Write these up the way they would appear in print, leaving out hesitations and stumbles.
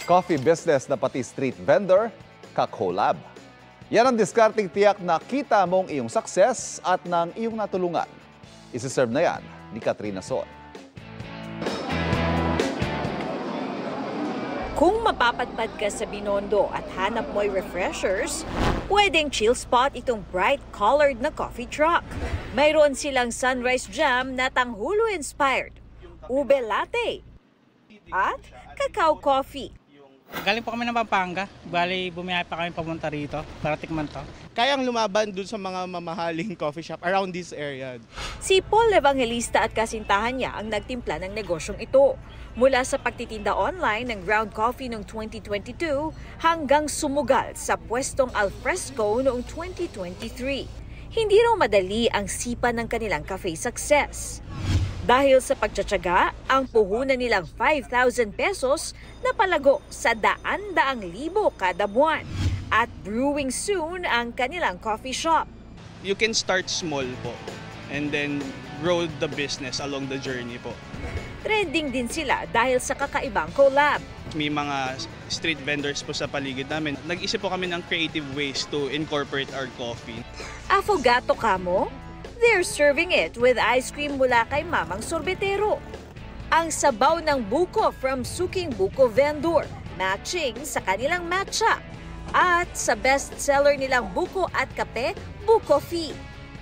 coffee business na pati street vendor, ka-collab. Yan ang discarding tiyak na kita mong iyong success at ng iyong natulungan. Isi-serve na yan ni Katrina Son. Kung mapapadpad ka sa Binondo at hanap mo'y refreshers, pwedeng chill spot itong bright-colored na coffee truck. Mayroon silang sunrise jam na tanghulo-inspired, ube latte, at cacao coffee. Galing po kami ng Pampanga. Bali, bumiyahe pa kami papunta rito para tikman to. Kayang lumaban dun sa mga mamahaling coffee shop around this area. Si Paul Evangelista at kasintahan niya ang nagtimpla ng negosyong ito. Mula sa pagtitinda online ng ground coffee noong 2022 hanggang sumugal sa pwestong alfresco noong 2023. Hindi raw madali ang sipa ng kanilang cafe success. Dahil sa pagtsatsaga, ang puhunan nilang 5,000 pesos na palago sa daan-daang libo kada buwan. At brewing soon ang kanilang coffee shop. You can start small po and then grow the business along the journey po. Trending din sila dahil sa kakaibang collab. May mga street vendors po sa paligid namin. Nag-isip po kami ng creative ways to incorporate our coffee. Affogato kamo? They're serving it with ice cream mula kay Mamang Sorbetero. Ang sabaw ng buko from Suking Buko Vendor, matching sa kanilang matcha. At sa best-seller nilang buko at kape, Bukofi.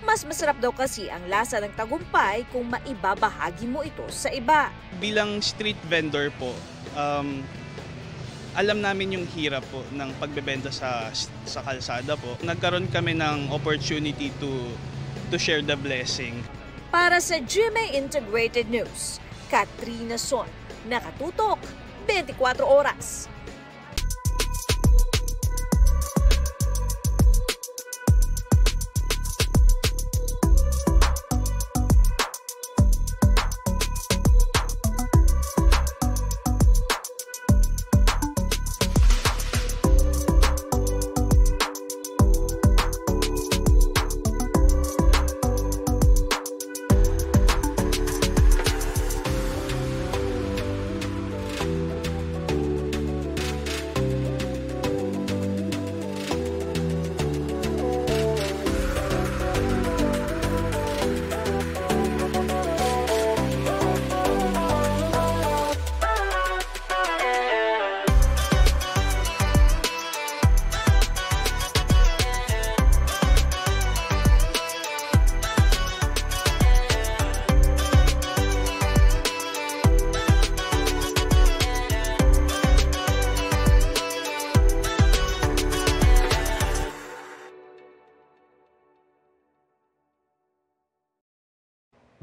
Mas masarap daw kasi ang lasa ng tagumpay kung maibabahagi mo ito sa iba. Bilang street vendor po, alam namin yung hirap po ng pagbebenta sa kalsada po. Nagkaroon kami ng opportunity to share the blessing. Para sa GMA Integrated News, Katrina Son, nakatutok 24 oras.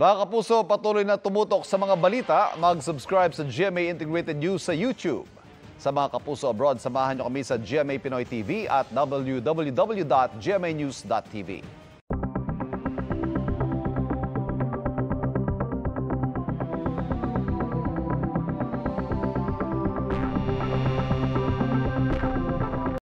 Mga kapuso, patuloy na tumutok sa mga balita. Mag-subscribe sa GMA Integrated News sa YouTube. Sa mga kapuso abroad, samahan niyo kami sa GMA Pinoy TV at www.gmanews.tv.